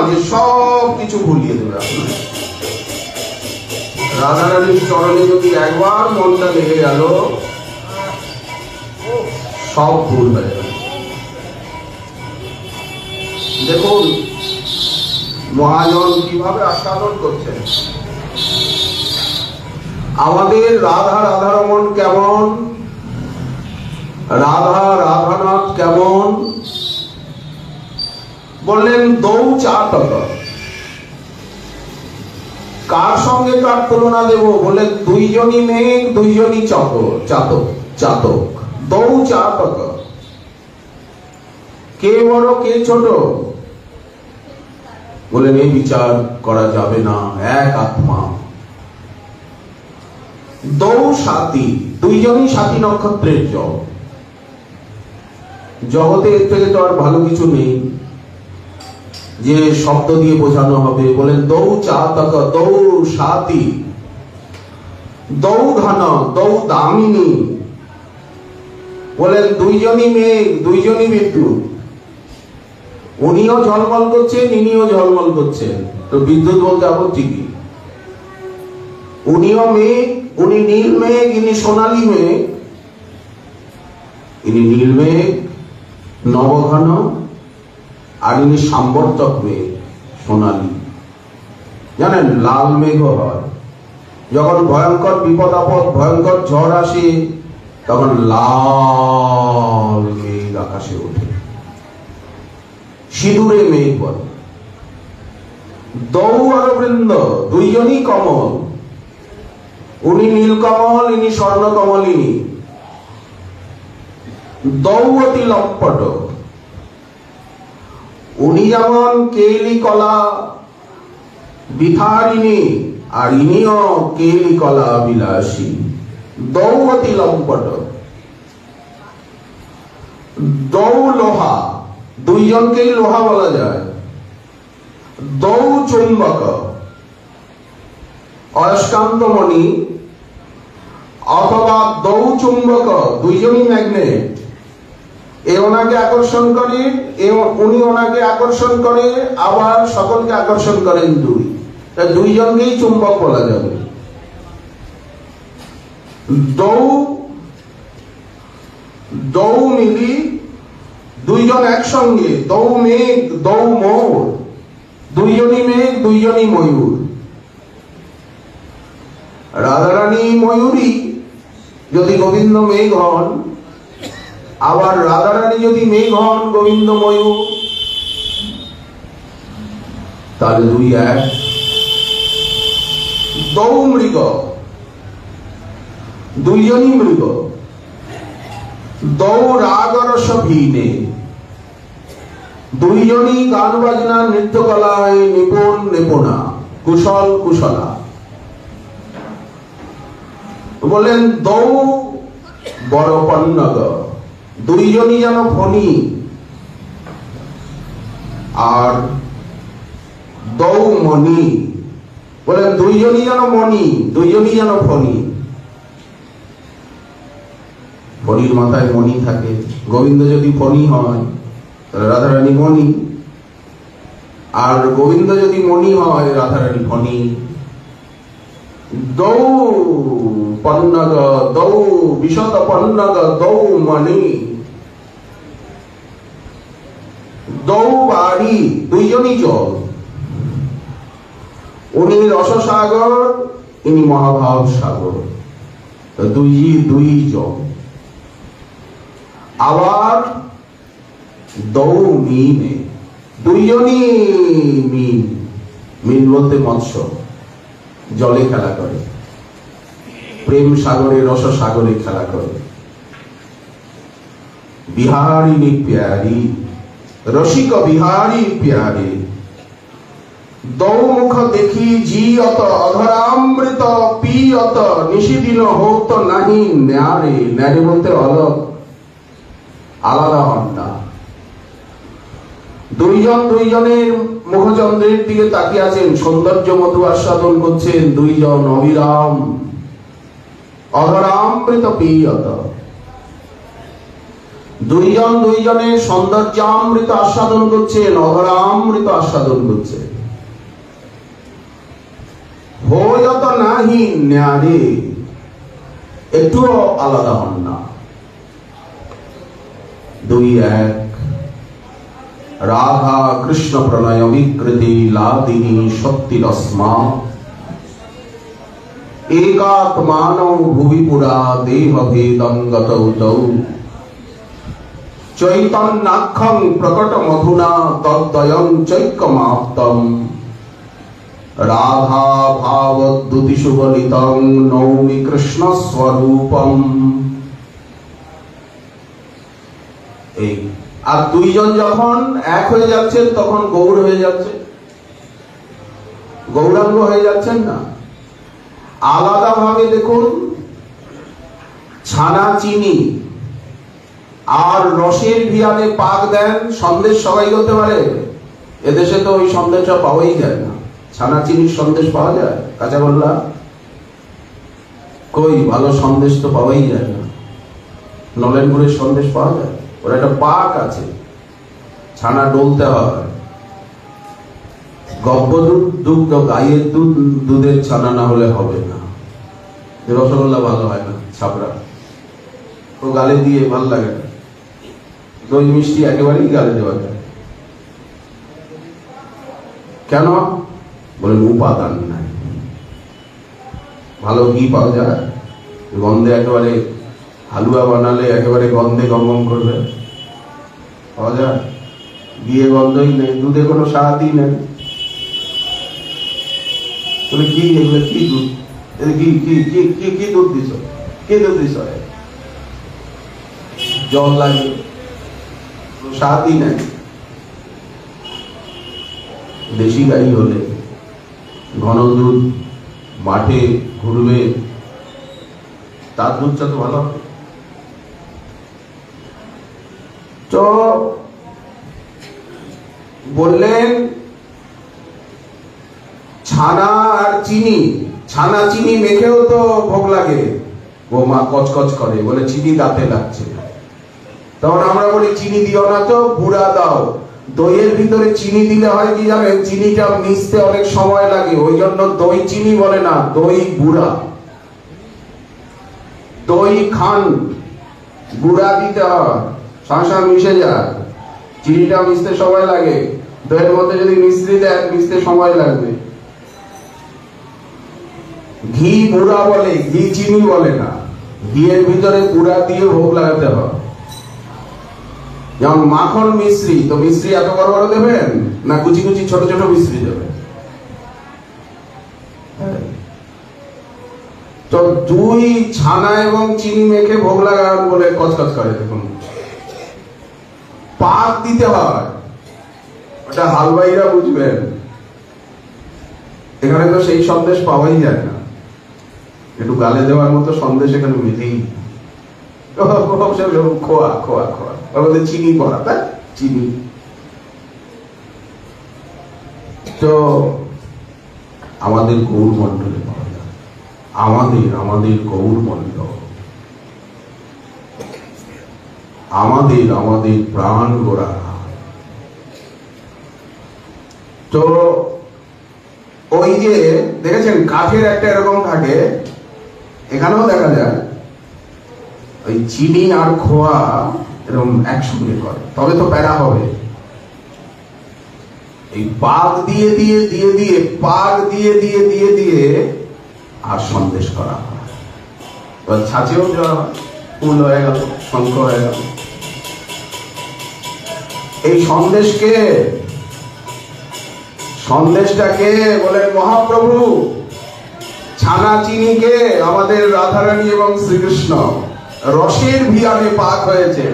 যে সব কিছু ভুলিয়ে দেবে। রাধারানীর চরণে যদি একবার মনটা লেগে গেল, সব ভুল হয়ে গেল। দেখুন মহাজন কিভাবে আস্বাদন করছেন। আমাদের রাধা রাধারমণ কেমন, রাধা রাধানাথ কেমন, বললেন দৌ চাতক। কার সঙ্গে কার তুলনা দেব? বলে দুইজনই মেঘ, দুইজনই চাতক। চাতক দৌ চাতক। কে বড় কে ছোট? বলেন এই বিচার করা যাবে না, এক আত্মা। দৌ সাথী, দুইজনই সাথী নক্ষত্রের জল। জগতে এর থেকে তো আর ভালো কিছু নেই যে শব্দ দিয়ে বোঝানো হবে। বলেন দৌ চাতক, দৌ সাথী, দৌ ঘন, দৌ দামিনী। বলেন দুইজনই মেঘ, দুইজনই বিদ্যুৎ। উনিও ঝলমল করছেন, ইনিও ঝলমল করছেন, তো বিদ্যুৎ বলতে আপত্তি কি? উনিও মেঘ, উনি নীল মেঘ, ইনি সোনালী মেঘ। ইনি নীল মেঘ নবঘন, আর ইনি সাম্বর্তক মেঘ সোনালী। জানেন লাল মেঘ হয় যখন ভয়ঙ্কর বিপদ আপদ, ভয়ঙ্কর ঝড় আসে, তখন লাল মেঘ আকাশে ওঠে, সিঁদুরে মেঘ বলে। দৌ আর বৃন্দ দুইজনই কমল, উনি নীল কমল, ইনি স্বর্ণ কমলিনী। দৌ অতি লম্পট, উনি যেমন কেলি কলা বিহারিণী, আর ইনিও কেলি কলা বিলাসী। দৌ অতি লম্পট। দৌ লোহা, দুইজনকেই লোহা বলা যায়। দৌ চুম্বক, অয়স্কান্তমণি অথবা দৌ চুম্বক, দুইজনই ম্যাগনেট। এ ওনাকে আকর্ষণ করে, উনি ওনাকে আকর্ষণ করে, আবার সকলকে আকর্ষণ করেন দুই। দুইজনকেই চুম্বক বলা যাবে। দৌ দৌ মিলি, দুইজন একসঙ্গে। দৌ মেঘ, দৌ মোর, দুইজনই মেঘ, দুইজনই ময়ূর। রাধারানী ময়ূরী যদি গোবিন্দ মেঘ হন, আবার রাধারানী যদি মেঘ হন গোবিন্দ ময়ূর, তাহলে দুই এক। দৌ মৃগ, দুইজনই মৃগ। দৌ রাগরস ভিনে, দুইজনই গান বাজনা নৃত্যকলায় নিপুণ নিপুণা, কুশল কুশলা। বলেন দৌ বড় পন্নগ, দুইজনই যেন ফণি। আর দৌ মণি, বলেন দুইজনই যেন মণি, দুইজনই যেন ফণি। ফণির মাথায় মণি থাকে। গোবিন্দ যদি ফণি হয় তাহলে রাধারানী মণি, আর গোবিন্দ যদি মণি হয় রাধারানী ফণি। দৌ পন্নগ, দৌ বিশদ পন্নগ, দৌ মণি। দৌ বাড়ি, দুইজনই জল। উনি রসসাগর, ইনি মহাভাব সাগর, দুই জল। আবার দৌ মিনে, দুইজনই মিন। মিন বলতে মৎস্য, জলে খেলা করে, প্রেম সাগরে রস সাগরে খেলা করে। বিহারিণী প্যারি, রসিক বিহারী প্যারি। দৌ মুখ দেখি জিয়ত, অধরামৃত পিয়ত, নিশিদিন হোত নাহি ন্যারে। ন্যারে বলতে অলক, আলাদা হন না। দুইজন দুইজনের মুখচন্দ্রের দিকে তাকিয়ে আছেন, সৌন্দর্য মধু আস্বাদন করছেন দুইজন অবিরাম। অধরামৃত পিয়ত। দুইজন দুইজনের সৌন্দর্যামৃত আস্বাদন করছে, নগরামৃত আস্বাদন করছে। হয়ত নাহি ন্যারে, একটুও আলাদা হন না। দুই এক। রাধা কৃষ্ণ প্রণয় বিকৃতি লাদিনী শক্তিরস্মা একাত্মানৌ ভুবি পুরা দেহ ভেদং গতৌ তৌ চৈতন্যাখ্যং প্রকট মধুনা তদ্বয়ং চৈক্যমাপ্তম রাধা ভাবদ্যুতি সুবলিতং নৌমি কৃষ্ণ স্বরূপম। এই আর দুইজন যখন এক হয়ে যাচ্ছেন তখন গৌর হয়ে যাচ্ছে, গৌরাঙ্গ হয়ে যাচ্ছেন না। আলাদা ভাবে দেখুন, ছানা চিনি আর রসের ভিয়ানে পাক দেন, সন্দেশ সবাই করতে পারে। এদেশে তো ওই সন্দেশটা পাওয়াই যায় না। ছানা চিনির সন্দেশ পাওয়া যায় কাঁচাগোল্লা? কই, ভালো সন্দেশ তো পাওয়াই যায় না। নলেন গুড়ের সন্দেশ পাওয়া যায়, ওর একটা পাক আছে, ছানা ডলতে হয়। গব্য দুধ, গাইয়ের দুধের ছানা না হলে হবে না। রসগোল্লা ভালো হয় না, ছাপড়া, ও গালে দিয়ে ভাল লাগে না। দই মিষ্টি একেবারেই গালে দেওয়া যায়। কেন? বলেন উপাদান নাই। ভালো ঘি পাওয়া যায়, গন্ধে একেবারে হালুয়া বানালে একেবারে গন্ধে গমগম করবে, পাওয়া যায়? ঘিয়ে গন্ধই নেই, দুধে কোনো স্বাদই নেই। তুমি কি এগুলো কি দুধ, কি দুধ দিছ, কি দুধ দিছ? জল লাগে, স্বাদই নেই। দেশি গাই হলে ঘন দুধ, মাঠে ঘুরবে, তার দুধটা তো ভালো হবে। তো বললেন ছানা আর চিনি, ছানা চিনি মেখেও তো ভোগ লাগে, ও মা কচকচ করে, বলে চিনি দাঁতে লাগছে। তখন আমরা বলি চিনি দিও না তো, গুড়া দাও। দইয়ের ভিতরে চিনি দিলে হয় কি জানেন, চিনিটা মিশতে অনেক সময় লাগে, ওই জন্য দই চিনি বলে না, দই গুড়া। দই খান, গুড়া দিতে হয়, সংসার মিশে যায়। চিনিটা মিশতে সময় লাগে, দইয়ের মধ্যে যদি মিশ্রি দেন মিশতে সময় লাগবে। ঘি গুড়া বলে, ঘি চিনি বলে না। ঘিয়ের ভিতরে গুড়া দিয়ে ভোগ লাগাতে হয়। যেমন মাখন মিশ্রি, তো মিশ্রি এত বড় বড় দেবেন না, কুচি কুচি ছোট ছোট মিশ্রি দেবেন। তো দুই ছানা এবং চিনি মেখে ভোগ লাগান বলে কচকচ করে। দেখুন, পাক দিতে হয়, ওটা হালুয়াইরা বুঝবেন। এখানে তো সেই সন্দেশ পাওয়াই যায় না, একটু গালে দেওয়ার মতো সন্দেশ এখানে মিলেই। খোয়া খোয়া খোয়া, ওর মধ্যে চিনি পড়া, তাই চিনি। তো আমাদের গৌর মন্ডলে পাওয়া যায়, আমাদের গৌর মন্ডল, আমাদের প্রাণ গোড়া। তো ওই যে দেখেছেন কাঠের একটা এরকম থাকে, এখানেও দেখা যায় ওই চিনি আর খোয়া এরকম একসঙ্গে করে, তবে তো প্যারা হবে। এই পাক দিয়ে দিয়ে দিয়ে দিয়ে পাক দিয়ে দিয়ে দিয়ে দিয়ে আর সন্দেশ করা হয়। ছাঁচেও দেওয়া হয়, ফুল হয়ে গেল, শঙ্খ হয়ে গেল। এই সন্দেশটাকে বলেন মহাপ্রভু। ছানা চিনিকে আমাদের রাধারানী এবং শ্রীকৃষ্ণ রসের ভিয়ানে পাক হয়েছে।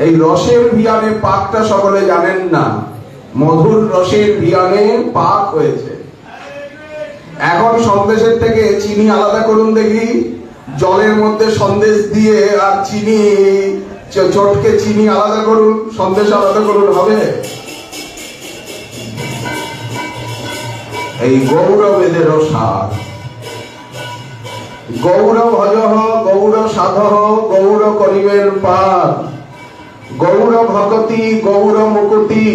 এই রসের ভিয়ানে পাকটা সকলে জানেন না, মধুর রসের ভিয়ানে পাক হয়েছে। এখন সন্দেশের থেকে চিনি আলাদা করুন দেখি, জলের মধ্যে সন্দেশ দিয়ে আর চিনি চটকে চিনি আলাদা করুন, সন্দেশ আলাদা করুন, হবে? এই গৌরবেদের সার। গৌর ভজহ গৌর সাধহ গৌর করিবেন পার, গৌর ভগতি গৌর মুকুতি,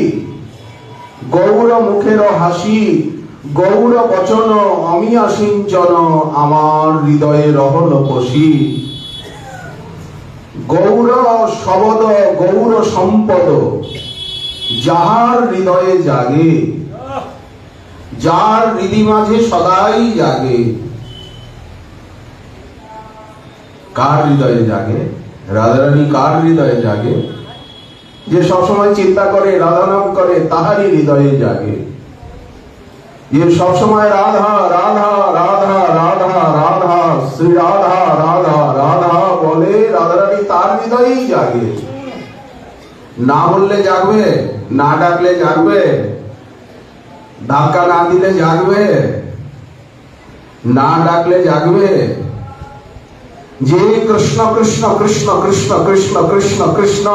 গৌর মুখের হাসি, গৌর বচন অমিয়া সিঞ্চন আমার হৃদয়ে রহল পশি। গৌর শবদ গৌর সম্পদ যাহার হৃদয়ে জাগে, যার হৃদি মাঝে সদাই জাগে। কার হৃদয়ে জাগে? রাধারানী কার হৃদয়ে জাগে? যে সবসময় চিন্তা করে রাধা নাম করে তাহারই হৃদয়ে জাগে। যে সবসময় রাধা রাধা রাধা রাধা রাধা শ্রী রাধা রাধা রাধা বলে রাধারানী তার হৃদয়েই জাগে। না বললে জাগবে, না ডাকলে জাগবে, ধাক্কা না দিলে জাগবে, না ডাকলে জাগবে। যে কৃষ্ণ কৃষ্ণ কৃষ্ণ কৃষ্ণ কৃষ্ণ কৃষ্ণ কৃষ্ণ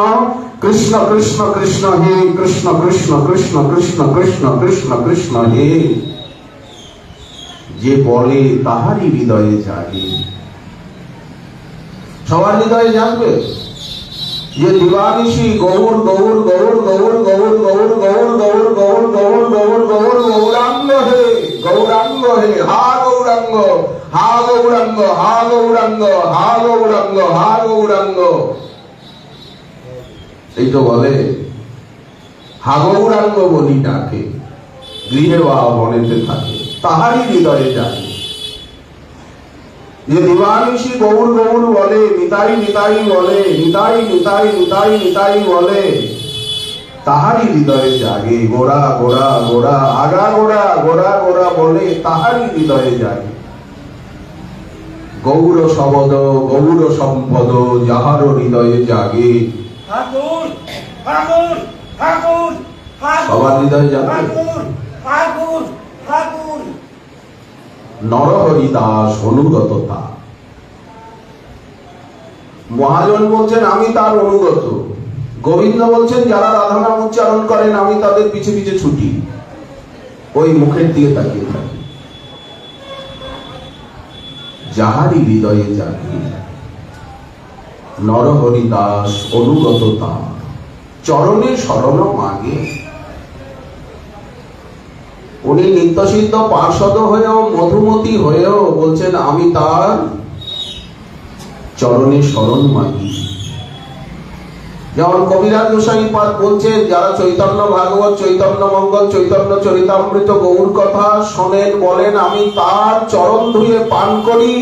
কৃষ্ণ কৃষ্ণ কৃষ্ণ হে কৃষ্ণ কৃষ্ণ কৃষ্ণ কৃষ্ণ কৃষ্ণ কৃষ্ণ কৃষ্ণ হে, যে বলে তাহারই হৃদয়ে জাগে। সবার হৃদয়ে জাগবে। যে দিবানিশি গৌর গৌর গৌর গৌর গৌর গৌর গৌর গৌর গৌর গৌর গৌর গৌর গৌরাঙ্গ হে, গৌরাঙ্গ হে, হা গৌরাঙ্গ, হা গৌরাঙ্গ, হা গৌরাঙ্গ, হা গৌরাঙ্গ, হা গৌরাঙ্গ, এই তো বলে হা গৌরাঙ্গ বলি ডাকে, গৃহে বা বনেতে থাকে তাহারই হৃদয়ে জাগে। যে দিবানিশি গৌর গৌর বলে, নিতাই নিতাই বলে, নিতাই নিতাই নিতাই নিতাই বলে তাহারই হৃদয়ে জাগে। গোড়া গোড়া গোড়া আগা গোড়া গোড়া গোড়া বলে তাহারই হৃদয়ে জাগে। গৌর শবদ গৌর সম্পদ যাহার হৃদয়ে জাগে। সবার হৃদয়ে জাগে। নরহরি দাস অনুগততা। মহাজন বলছেন আমি তার অনুগত, গোবিন্দ বলছেন যারা রাধা নাম উচ্চারণ করেন আমি তাদের পিছে পিছে ছুটি, ওই মুখের দিকে তাকিয়ে থাকি। যাহারি হৃদয়ে জাগে নরহরি দাস অনুগততা, চরণে শরণ মাগে। উনি নিত্যসিদ্ধ পার্ষদ হয়েও মধুমতি হয়েও বলছেন আমি তার চরণে শরণ মাগি। যেমন কবিরাজ গোস্বামী পাদ বলছেন যারা চৈতন্য ভাগবত, চৈতন্য মঙ্গল, চৈতন্য চরিতামৃত গৌর কথা শোনেন বলেন আমি তার চরণ ধুয়ে পান করি,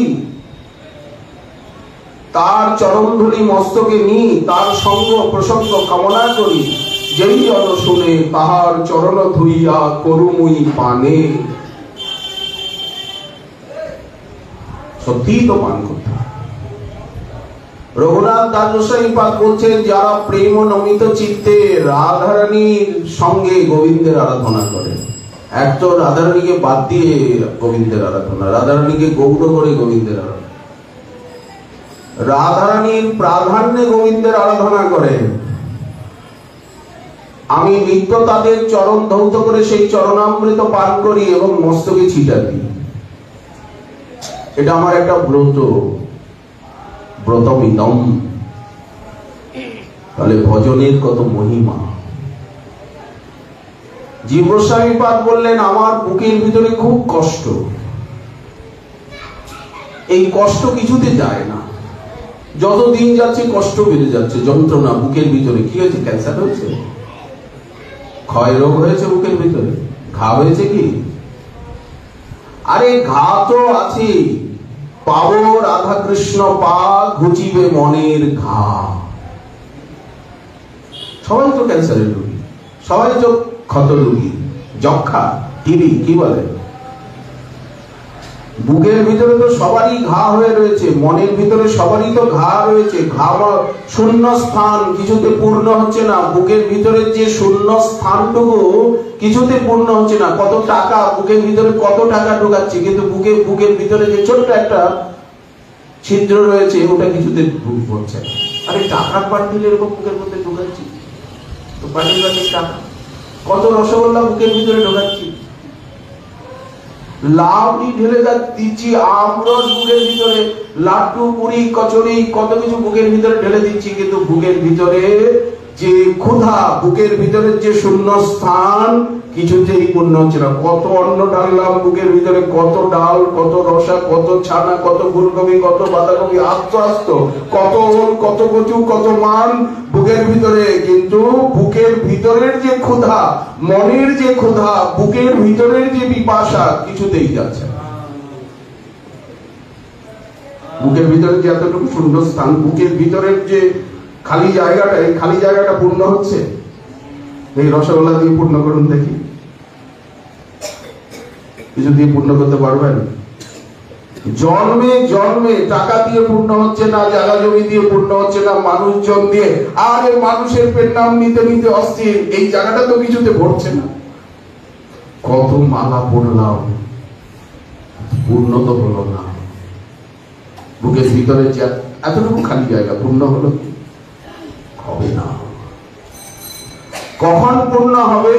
তার চরণ ধুলি মস্তকে নি, তার সঙ্গ প্রসঙ্গ কামনা করি। যেই জন শুনে তাহার চরণ ধুইয়া করুমুই পানে। সত্যি তো পান করতে। রঘুনাথ দাস গোস্বামী পাদ বলছেন যারা প্রেম নমিত চিত্তে রাধারানীর সঙ্গে গোবিন্দের আরাধনা করে, এক তো রাধারানীকে বাদ দিয়ে গোবিন্দের আরাধনা, রাধারানীকে গৌর করে গোবিন্দের আরাধনা, রাধারানীর প্রাধান্যে গোবিন্দের আরাধনা করেন। আমি নিত্য তাদের চরণ ধৌত করে সেই চরণামৃত পান করি এবং মস্তকে ছিটা দিই। এটা আমার একটা ব্রত, ব্রতমিদম। তাহলে ভজনের কত মহিমা। জীব গোস্বামী পাদ বললেন আমার বুকের ভিতরে খুব কষ্ট, এই কষ্ট কিছুতে যায় না, যত দিন যাচ্ছে কষ্ট বেড়ে যাচ্ছে, যন্ত্রণা বুকের ভিতরে। কি হয়েছে? ক্যান্সার হয়েছে, ক্ষয় রোগ হয়েছে বুকের ভিতরে, ঘা হয়েছে কি? আরে ঘা তো আছে, পাবো রাধা কৃষ্ণ পা ঘুচিবে মনের ঘা। সবাই তো ক্যান্সারের রোগী, সবাই তো ক্ষত রোগী, যক্ষা, টিবি, কি বলে, বুকের ভিতরে তো সবারই ঘা হয়ে রয়েছে, মনের ভিতরে সবারই তো ঘা রয়েছে। ঘা শূন্য স্থান কিছুতে পূর্ণ হচ্ছে না, বুকের ভিতরে যে শূন্য স্থানটুকু কিছুতে পূর্ণ হচ্ছে না। কত টাকা বুকের ভিতরে, কত টাকা ঢোকাচ্ছি, কিন্তু বুকের ভিতরে যে ছোট্ট একটা ছিদ্র রয়েছে ওটা কিছুতে হচ্ছে না। আরে টাকার পান্ডিল এরকম বুকের মধ্যে ঢোকাচ্ছি তো, পান্ডিল টাকা, কত রসগোল্লা বুকের ভিতরে ঢোকাচ্ছি, লাউডি ঢেলে দিচ্ছি, আমরস বুকের ভিতরে, লাড্ডু পুরি কচুরি কত কিছু বুকের ভিতরে ঢেলে দিচ্ছি, কিন্তু বুকের ভিতরে যে ক্ষুধা, বুকের ভিতরে যে শূন্য স্থান কিছুতেই পূর্ণ হচ্ছে না। কত অন্ন ঢাললাম বুকের ভিতরে, কত ডাল, কত রসা, কত ছানা, কত ফুলকপি, কত বাঁধাকপি, আস্ত আস্ত, কত ওল, কত কচু, কত মান বুকের ভিতরে, কিন্তু বুকের ভিতরের যে ক্ষুধা, মনের যে ক্ষুধা, বুকের ভিতরের যে পিপাসা কিছুতেই যাচ্ছে না। বুকের ভিতরে যে এতটুকু শূন্য স্থান, বুকের ভিতরের যে খালি জায়গাটা, এই খালি জায়গাটা পূর্ণ হচ্ছে। এই রসগোল্লা দিয়ে পূর্ণ করুন দেখি, কিছু দিয়ে পূর্ণ করতে পারবেন? জন্মে জন্মে টাকা দিয়ে পূর্ণ হচ্ছে না, জায়গা জমি দিয়ে পূর্ণ হচ্ছে না, মানুষজন দিয়ে। আর এই মানুষের পেট নাম নিতে নিতে অস্থির, এই জায়গাটা তো কিছুতে ভরছে না। কত মালা পড়লাম, পূর্ণ তো হলো না। বুকের ভিতরে যে এতটুকু খালি জায়গা পূর্ণ হলো কি? হবে না। কখন পূর্ণ হবে?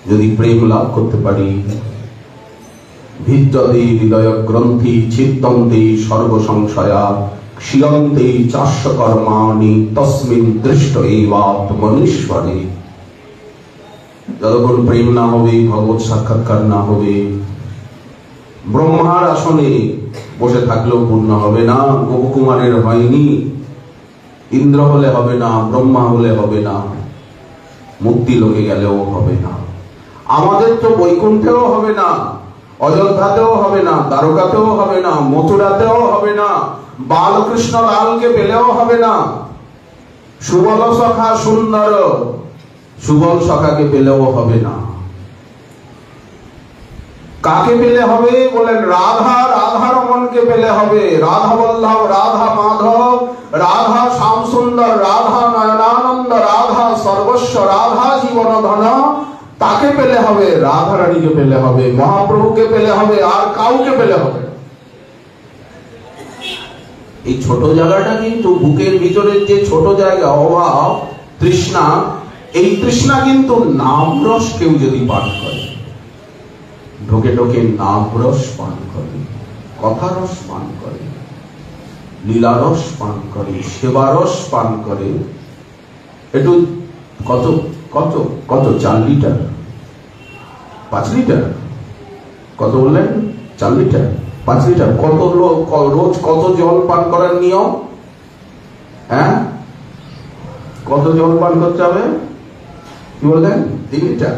যদি প্রেম লাভ করতে পারি। ভিদ্যতে হৃদয় গ্রন্থি ছিদ্যন্তে সর্বসংশয়া ক্ষীয়ন্তে চাস্য কর্মাণি তস্মিন দৃষ্ট এইবাত্মনীশ্বরে। যতক্ষণ প্রেম না হবে, ভগবত সাক্ষাৎকার না হবে, ব্রহ্মার আসনে বসে থাকলেও পূর্ণ হবে না। গোপকুমারের হয়নি, ইন্দ্র হলে হবে না, ব্রহ্মা হলে হবে না, মুক্তি লোকে গেলেও হবে না। আমাদের তো বৈকুণ্ঠেও হবে না, অযোধ্যাতেও হবে না, দ্বারকাতেও হবে না, মথুরাতেও হবে না, বালকৃষ্ণ লালকে পেলেও হবে না, সুবল সখা সুন্দর সুবল সখাকে পেলেও হবে না। কাকে পেলে হবে বলেন? রাধা, রাধা রমনকে পেলে হবে। রাধা বল্লভ, রাধা মাধব, রাধা শ্যাম সুন্দর, রাধা নয়নানন্দ, রাধা সর্বস্ব, রাধা জীবন ধন, তাকে পেলে হবে। রাধা রানীকে পেলে হবে, মহাপ্রভুকে পেলে হবে, আর কাউকে পেলে হবে। এই ছোট জায়গাটা কিন্তু বুকের ভিতরের যে ছোট জায়গা, অভাব, তৃষ্ণা, এই তৃষ্ণা কিন্তু নামরস কেউ যদি পান করে, ঢোকে ঢোকে নামরস পান করে, কথারস পান করে, লীলারস পান করে, সেবারস পান করে, একটু কত কত কত 4 লিটার 5 লিটার কত বললেন? 4 লিটার 5 লিটার কত রোজ কত জল পান করার নিয়ম? হ্যাঁ, কত জল পান করতে হবে? কি বললেন? 3 লিটার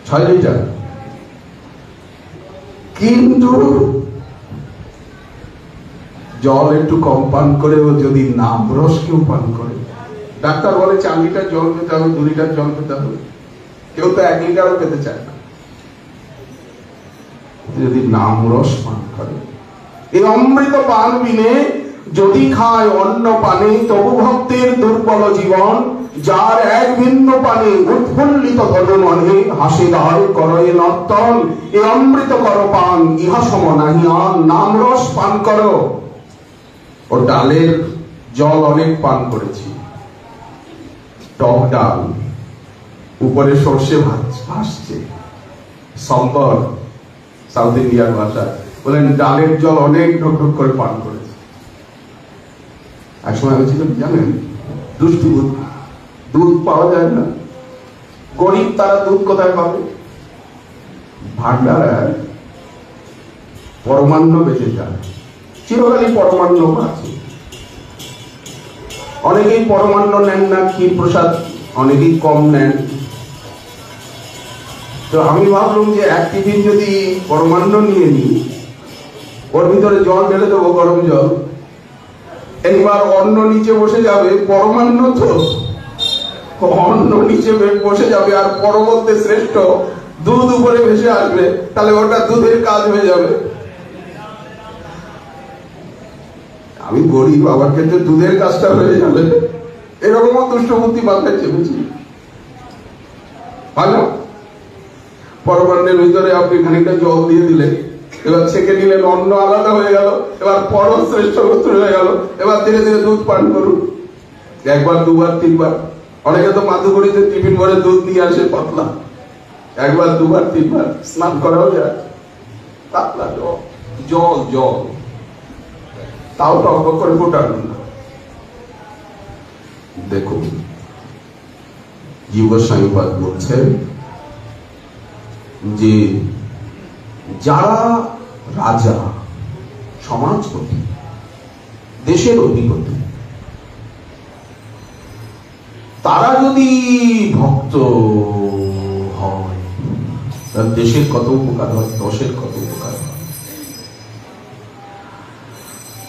6 লিটার। কিন্তু জল একটু কম পান করেও যদি নামরস কেউ পান করে, ডাক্তার বলে 4 লিটার জল পেতে হবে, 2 লিটার জল পেতে হবে, কেউ তো 1 লিটারও পেতে চায় না। যদি নামরস পান করে, এই অমৃত পান বিনে যদি খায় অন্য পানে, তবু ভক্তের দুর্বল জীবন। যার এক ভিন্ন পানে উৎফুল্লিত তনু মনে, হাসি দায় করয়ে নর্তন। এ অমৃত কর পান, ইহা সম নাহি আন। নামরস পান করো। ও ডালের জল অনেক পান করেছি, টক ডাল, উপরে সর্ষে ভাসছে, সম্বর, সাউথ ইন্ডিয়ার ভাষা বলেন, ডালের জল অনেক ঢোক ঢোক করে পান করেছে। এক সময় হয়েছিল জানেন, দুষ্টু দুধ পাওয়া যায় না, গরিব তারা দুধ কোথায় পাবে? ভান্ডার পরমান্ন বেঁচে যায়, চিরকালই পরমান্ন আছে। অনেকেই পরমান্ন নেন না, ক্ষীর প্রসাদ অনেকেই কম নেন। তো আমি ভাবলাম যে 1 টিফিন যদি পরমান্ন নিয়ে নিই, ওর ভিতরে জল ঢেলে দেবো, গরম জল, এইবার অন্ন নিচে বসে যাবে, পরমান্ন তো অন্ন নিচে বসে যাবে, আর পরবর্তী শ্রেষ্ঠ দুধ উপরে ভেসে আসবে, তাহলে ওটা দুধের কাজ হয়ে যাবে। আমি গরিব, আমার ক্ষেত্রে দুধের কাজটা হয়ে যাবে, এরকমও দুষ্ট বুদ্ধি মাথায় চেপেছি। ভালো, পরমান্নের ভিতরে আপনি খানিকটা জল দিয়ে দিলেন, এবার ছেঁকে নিলেন, অন্ন আলাদা হয়ে গেল, এবার পরম শ্রেষ্ঠ বস্তু হয়ে গেল। এবার ধীরে ধীরে দুধ পান করুন, 1 বার 2 বার 3 বার। অনেকে তো মাদুগুড়িতে টিফিন ভরে দুধ নিয়ে আসে পাতলা, একবার দুবার তিনবার স্নান করাও যায়, পাতলা জল জল, তাও টক করে ফোটানো না। দেখুন জীব গোস্বামীপাদ বলছেন যে যারা রাজা, সমাজপতি, দেশের অধিপতি, তারা যদি ভক্ত হয়, তার দেশের কত উপকার হয়, দশের কত উপকার হয়।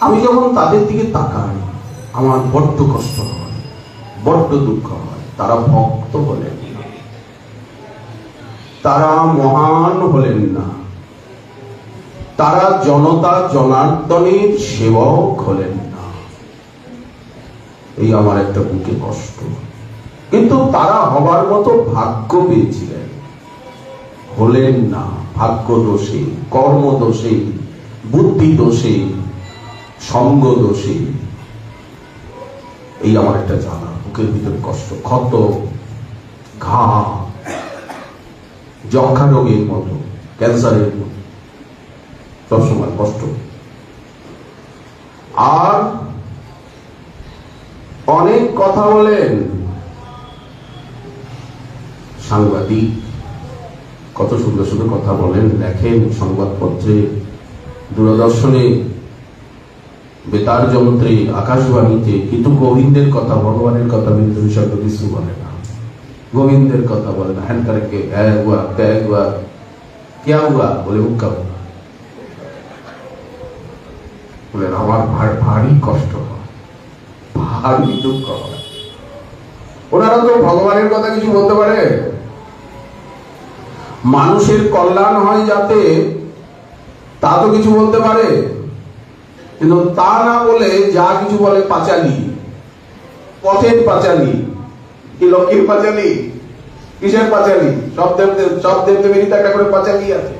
আমি যখন তাদের দিকে তাকাই আমার বড্ড কষ্ট হয়, বড্ড দুঃখ হয়। তারা ভক্ত হলেন না, তারা মহান হলেন না, তারা জনতা জনার্দনের সেবক হলেন না। এই আমার একটা বুকে কষ্ট। কিন্তু তারা হবার মতো ভাগ্য পেয়েছিলেন, হলেন না। ভাগ্য দোষে, কর্ম দোষে, বুদ্ধি দোষে, সঙ্গ দোষে। এই আমার একটা জ্বালা, বুকের ভিতরে কষ্ট, ক্ষত, ঘা, যক্ষা রোগের মতো, ক্যান্সারের মতো, সবসময় কষ্ট। আর অনেক কথা বলেন সাংবাদিক, কত সুন্দর সুন্দর কথা বলেন, লেখেন সংবাদপত্রে, দূরদর্শনে, বেতার যন্ত্রে, আকাশবাণীতে, কিন্তু গোবিন্দের কথা, ভগবানের কথা বিন্দু বিসর্গ কিছু বলে না। গোবিন্দের কথা বলে না। হ্যান করে কে হুয়া, কে হুয়া, क्या हुआ? বলে উক্কা বলে। আমার ভারী কষ্ট হয়, ভারী দুঃখ হয়। ওনারা তো ভগবানের কথা কিছু বলতে পারে, মানুষের কল্যাণ হয় যাতে, তা তো কিছু বলতে পারে, কিন্তু তা না বলে যা কিছু বলে পাঁচালি, পথের পাঁচালি। কি লক্ষ্মীর পাঁচালি? কিসের পাঁচালি? সব দেবদেবীর একটা করে পাঁচালি আছে,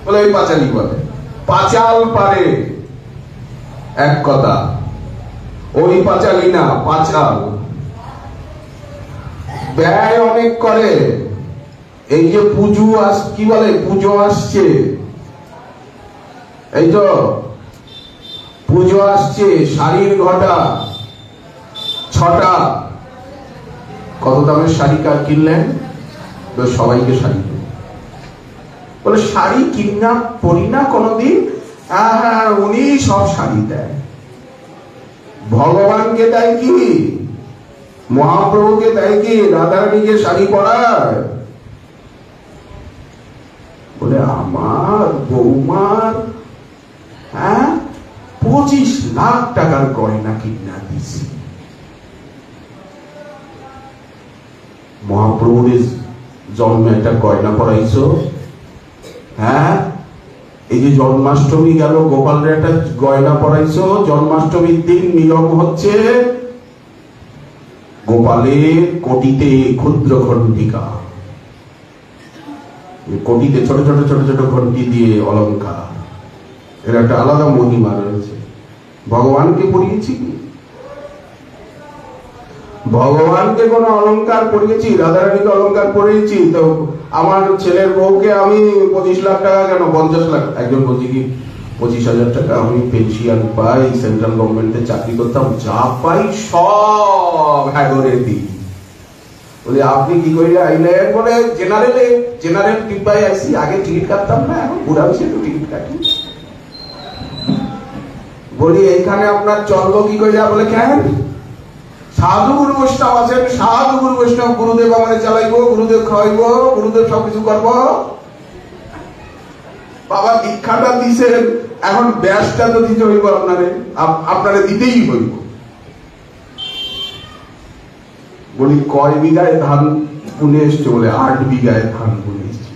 বলে ওই পাঁচালি বলে। পাঁচাল পারে এক কথা, ওই পাঁচালি না, পাঁচাল। ব্যয় অনেক করে। এই যে পুজো কি বলে, পুজো আসছে, এই তো পুজো আসছে, শাড়ির ঘটা 6টা। কত দামের শাড়ি কিনলেন? সবাইকে শাড়ি বলে, শাড়ি কিনা পরি না কোনদিন। হ্যাঁ, উনি সব শাড়ি দেয়। ভগবানকে দেয় কি? মহাপ্রভুকে দেয় কি? রাধারানীকে শাড়ি পরায়? বলে আমার বৌমার 25 লাখ টাকার গয়না কিনা দিছি। মহাপ্রভুর জন্মে একটা গয়না পরাইছো? হ্যাঁ, এই যে জন্মাষ্টমী গেল, গোপালের একটা গয়না পরাইছো। জন্মাষ্টমীর দিন নিয়ম হচ্ছে গোপালের কোটিতে ক্ষুদ্র ঘণ্টিকা, কোটিতে ছোট ছোট ছোট ছোট ঘণ্টি দিয়ে অলঙ্কার। এর একটা আলাদা মহিমা রয়েছে। ভগবানকে পরিয়েছি কি? ভগবানকে কোন অলঙ্কার পরিয়েছি? রাধারানীকে অলঙ্কার পরিয়েছি? তো আমার ছেলের বউকে আমি 25 লাখ টাকা কেন, 50 লাখ। একজন বলছি কি 25,000 টাকা আমি পেনশন পাই, সেন্ট্রাল গভর্নমেন্টে চাকরি করতাম, যা পাই সব হ্যাগরে দিই। বলি আপনি কি করে আইলেন? বলে জেনারেল ডিব্বায় আইসি, আগে টিকিট কাটতাম না, এখন বুড়া হয়েছে তো টিকিট কাটি। বলি এইখানে আপনার চলবো কি করে? বলে কেন? সাধু গুরু বৈষ্ণব আছেন, সাধু গুরু বৈষ্ণব, গুরুদেব আমাদের চালাইবো, গুরুদেব খাওয়াইবো, গুরুদেব সবকিছু করবো। বাবা দীক্ষাটা দিছেন, এখন ব্যাসটা তো দিতে হইব, আপনারে দিতেই হইব। বলি কয় বিঘায় ধান বুনে এসছে? বলে 8 বিঘায় ধান বুনে এসছে।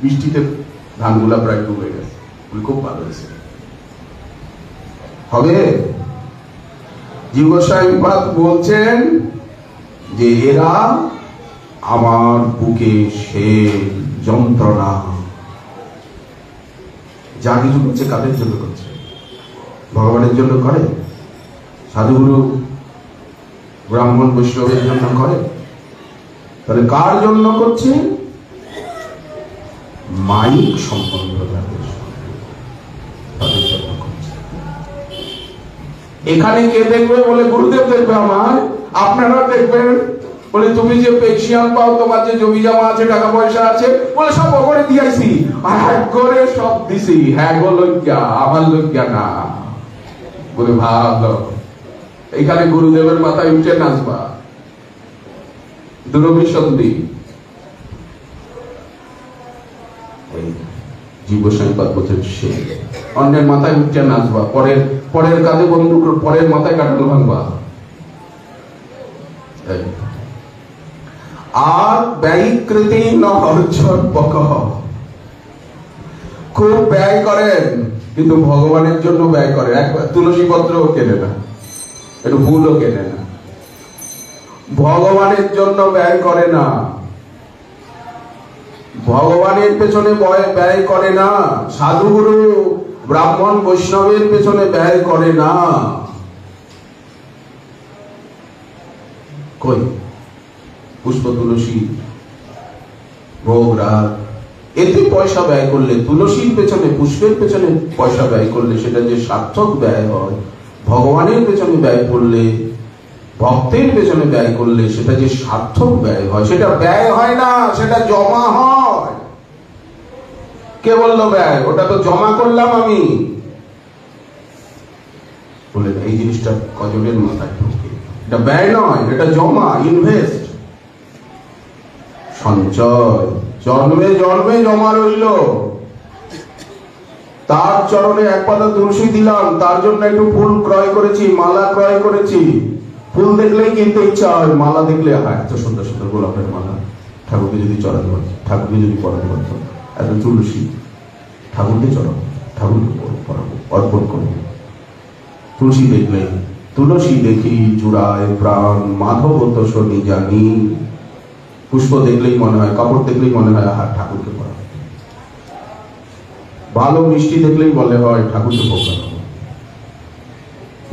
বৃষ্টিতে ধানগুলা প্রায় ডুবে গেছে। বলি খুব ভালো হয়েছে। হবে? জীব গোস্বামীপাদ বলছেন যে এরা আমার বুকে সে যন্ত্রণা। যা কিছু করছে কাদের জন্য করছে? ভগবানের জন্য করে? সাধুগুরু ব্রাহ্মণ বৈষ্ণবের জন্য করে? তাহলে কার জন্য করছে? মায়িক সম্বন্ধ তাদের জন্য করছে। এখানে কে দেখবে বলে? গুরুদেব দেখবে আমার, আপনারা দেখবেন বলে তুমি যে পেনশন পাও, তোমার যে জমি জমা আছে, টাকা পয়সা আছে, বলে সব ওপরে দিয়েছি, হ্যাঁ করে সব দিছি, হ্যাঁ গো লজ্ঞা, আমার লজ্ঞা না বলে ভালো। এখানে গুরুদেবের মাথায় উঠে নাচবা, দুরভিসন্ধি। জীবসংবাদ বলছেন সে অন্যের মাথায় উঠে নাচবা, পরের কাঁধে বন্দুক, পরের মাথায় কাটল ভাঙবা। আর ব্যয়কৃতি ন অর্জন বকহ, খুব ব্যয় করেন কিন্তু ভগবানের জন্য ব্যয় করে। এক তুলসী পত্রও কেনে না, একটু ফুলও কেনে না, ভগবানের জন্য ব্যয় করে না, ভগবানের পেছনে ব্যয় করে না, সাধুগুরু ব্রাহ্মণ বৈষ্ণবের পেছনে ব্যয় করে না। কই পুষ্প তুলসী ভোগ রাগ, এতে পয়সা ব্যয় করলে, তুলসীর পেছনে পুষ্পের পেছনে পয়সা ব্যয় করলে সেটা যে সার্থক ব্যয় হয়, ভগবানের পেছনে ব্যয় করলে, ভক্তের পেছনে ব্যয় করলে সেটা যে সার্থক ব্যয় হয়, সেটা ব্যয় হয় না, সেটা জমা হয়। কে বললো ব্যয়? ওটা তো জমা করলাম আমি। বলে এই জিনিসটা কজনের মাথায় ঢোকে? এটা ব্যয় নয়, এটা জমা, ইনভেস্ট, সঞ্চয়, জন্মে জন্মে জমা রইল। তার চরণে এক পাতা তুলসী দিলাম, তার জন্য একটু ফুল ক্রয় করেছি, মালা ক্রয় করেছি। ফুল দেখলেই কিনতে ইচ্ছা হয়, মালা দেখলে হয় এত সুন্দর সুন্দর গোলাপের মালা, ঠাকুরকে যদি চড়াতে পারত, ঠাকুরকে যদি পড়াতে পারত, এত তুলসী ঠাকুরকে চড়াবো, ঠাকুরকে পড়াবো, অর্পণ করবো। তুলসী দেখলে, তুলসী দেখি চূড়ায় প্রাণ, মাধব তো শনি জানি। পুষ্প দেখলেই মনে হয়, কাপড় দেখলেই মনে হয় আহা ঠাকুরকে পড়াবো। ভালো মিষ্টি দেখলেই বলে হয় ঠাকুরকে ভোগ লাগাবো।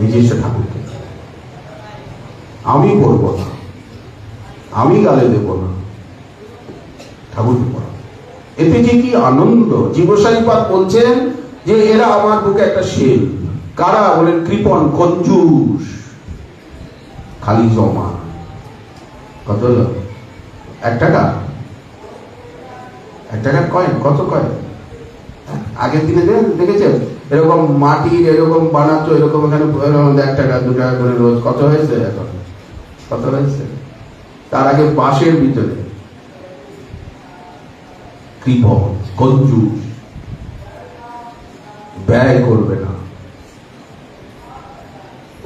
এই জিনিসটা ঠাকুরকে, আমি পড়বো না, আমি গালে দেব না, ঠাকুরকে পড়াবো। এতে যে কি আনন্দ! জীবসাইপাদ বলছেন যে এরা আমার বুকে একটা শেল। কারা? বলেন কৃপণ, কঞ্জুস, খালি জমা। কত হলো? 1 টাকা, 1 টাকার কয়েন, কত কয়েন? আগের দিনে দেখেছেন এরকম মাটির এরকম বানাতো, এরকম এখানে 1 টাকা 2 টাকা করে রোজ। কত হয়েছে এখন? কত হয়েছে? তার আগে বাঁশের ভিতরে। কৃপণ, কঞ্জুস, ব্যয় করবে না,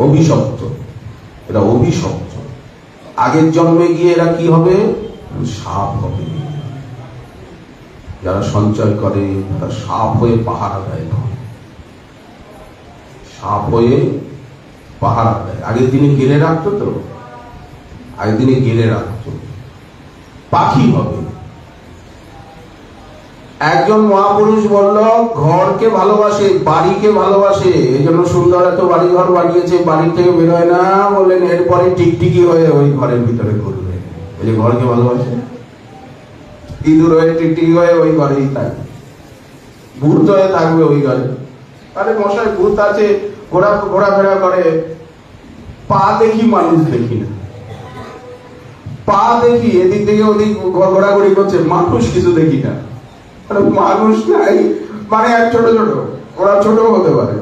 অভিশপ্ত। এরা অভিশপ্ত। আগের জন্মে গিয়ে এরা কি হবে? সাপ হবে। যারা সঞ্চয় করে তারা সাপ হয়ে পাহারা দেয়, সাপ হয়ে পাহারা দেয়। আগের দিনে গেড়ে রাখতো, তো আগের দিনে গেড়ে রাখতো, পাখি হবে। একজন মহাপুরুষ বলল ঘরকে ভালোবাসে, বাড়িকে ভালোবাসে, এই জন্য সুন্দর এত বাড়ি ঘর বানিয়েছে, বাড়ি থেকে বেরোয় না। বললেন এরপরে টিকটিকি হয়ে ওই ঘরের ভিতরে ঘুরবে। এই যে ঘরকে ভালোবাসে, ইঁদুর হয়ে টিকটিকি হয়ে ওই ঘরেই থাকবে, ভূত হয়ে থাকবে ওই ঘরে। আরে মশাই ভূত আছে, ঘোরাফেরা করে, পা দেখি মানুষ দেখি না, পা দেখি এদিক থেকে ওদিক ঘোরাঘুরি করছে, মানুষ কিছু দেখি না। মানুষ নাই মানে এক ছোট ছোট, ওরা ছোট হতে পারে।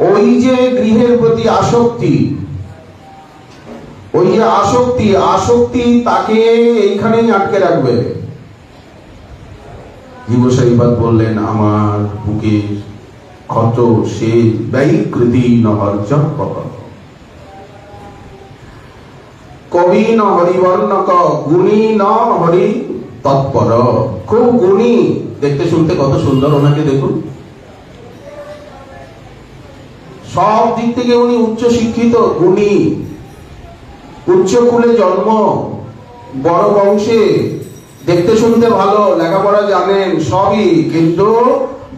ওই যে গৃহের প্রতি আসক্তি, ওই যে আসক্তি তাকে এইখানেই আটকে রাখবে। জীবসাইপাদ বললেন আমার বুকের ক্ষত সে ব্যয়কৃতি নহর্জন কবি ন হরিবর্ণক গুণী ন হরি তৎপর। খুব গুণী, দেখতে শুনতে কত সুন্দর, ওনাকে দেখুন। সব দিক থেকে উনি উচ্চ শিক্ষিত, গুণী, উচ্চ কুলে জন্ম, বড় বংশে, দেখতে শুনতে ভালো, লেখাপড়া জানেন সবই, কিন্তু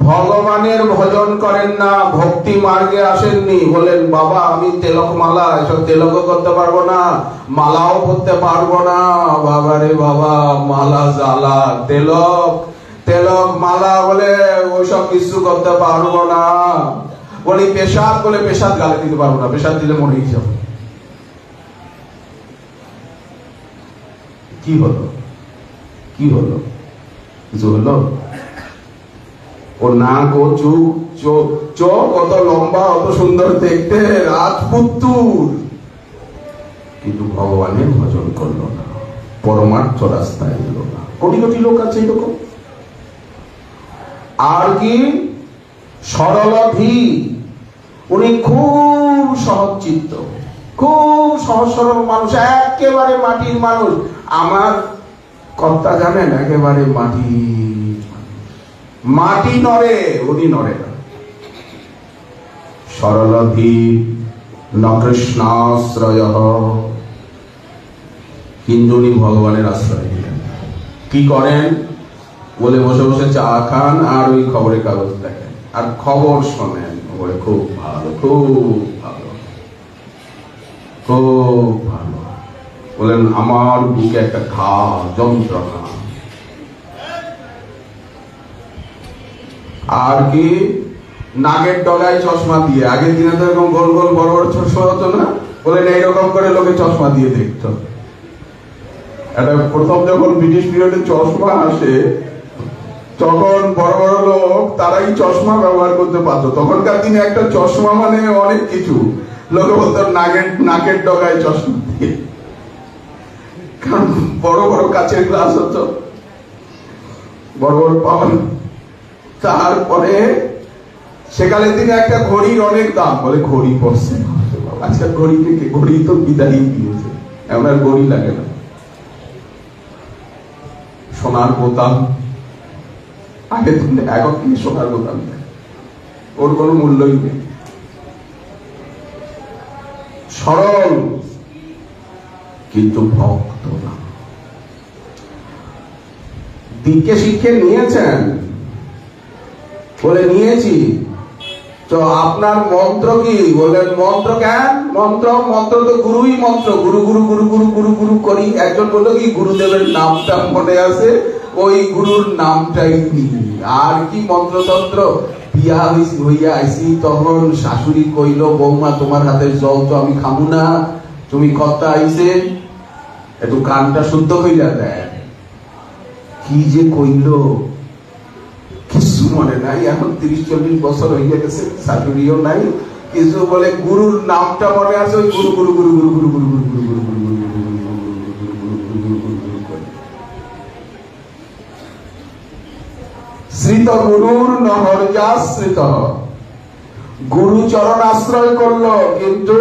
ভগবানের ভজন করেন না, ভক্তি মার্গে আসেননি। বলেন বাবা আমি তেলক মালা এসব তেলকও করতে পারবো না, মালাও করতে পারবো না। বাবা রে বাবা, মালা জ্বালা, তেলক তেলক মালা বলে ওইসব কিছু করতে পারবো না, বলি পেশাদ বলে পেশাদ গালে দিতে পারবো না, পেশাদ দিলে মরেই যাবো। কি হলো, কি হলো? কিছু হলো? ও নাক ও চোখ অত লম্বা, অত সুন্দর দেখতে, রাজপুত্তুর, কিন্তু ভগবানের ভজন করলো না, পরমার্থ রাস্তায় এলো না। কোটি কোটি লোক আছে এরকম। আর কি সরলধী, উনি খুব সহজ চিত্ত, খুব সহজ সরল মানুষ, একেবারে মাটির মানুষ। আমার কর্তা জানেন একেবারে মাটি নড়ে, উনি নড়ে না। সরলধী ন কৃষ্ণাশ্রয়, কিন্তু উনি ভগবানের আশ্রয় দিলেন। কি করেন বলে বসে বসে চা খান আর ওই খবরের কাগজ দেখেন আর খবর শোনেন। বলে খুব ভালো, খুব ভালো, খুব ভালো। বলেন আমার বুকে একটা ঘা, যন্ত্রণা। আর কি নাগের ডগায় চশমা দিয়ে, আগের দিনে তো এরকম গোল গোল বড় বড় চশমা হতো না, বলেন এইরকম করে লোকে চশমা দিয়ে দেখতো। এটা প্রথম যখন ব্রিটিশ পিরিয়ডে চশমা আসে, তখন বড় বড় লোক তারাই চশমা ব্যবহার করতে পারতো। তখনকার দিনে একটা চশমা মানে অনেক কিছু। লোকে বলতো নাকের ডগায় চশমা দিয়ে, কারণ বড় বড় কাচের গ্লাস হতো, বড় বড় পাওয়ার। তারপরে সেকালের দিনে একটা ঘড়ির অনেক দাম, বলে ঘড়ি পড়ছে, আজকাল ঘড়ি থেকে ঘড়ি তো বিদায় দিয়েছে, এমন আর ঘড়ি লাগে না। সোনার বোতাম, আগে তুমি এখন কি সোনার বোতাম দেয়, ওর কোনো মূল্যই নেই। সরল কিন্তু ভক্ত না। দিকে শিক্ষে নিয়েছেন বলে নিয়েছি, তো আপনার মন্ত্র কি? বললেন মন্ত্র কেন? মন্ত্র তো গুরুই মন্ত্র, গুরু গুরু গুরু গুরু গুরু গুরু করি। একজন বললো কি গুরুদেবের নামটা মনে আছে, ওই গুরুর নামটাই নিই। আর কি মন্ত্রতন্ত্র? বিয়া হইয়া আইসি, তখন শাশুড়ি কইল বৌমা তোমার হাতের জল তো আমি খাবো না, তুমি কর্তা আইছে একটু কানটা শুদ্ধ কইরা দেয়। কি যে কইল কিছু মনে নাই, এখন 30-40 বছর হইয়া গেছে, শাশুড়িও নাই কিছু। বলে গুরুর নামটা মনে আছে, ওই গুরু গুরু গুরু গুরু গুরু গুরু গুরু গুরু গুরু গুরু শ্রিত গুরুর নহর্যাশ্রিত। গুরু চরণ আশ্রয় করলো, কিন্তু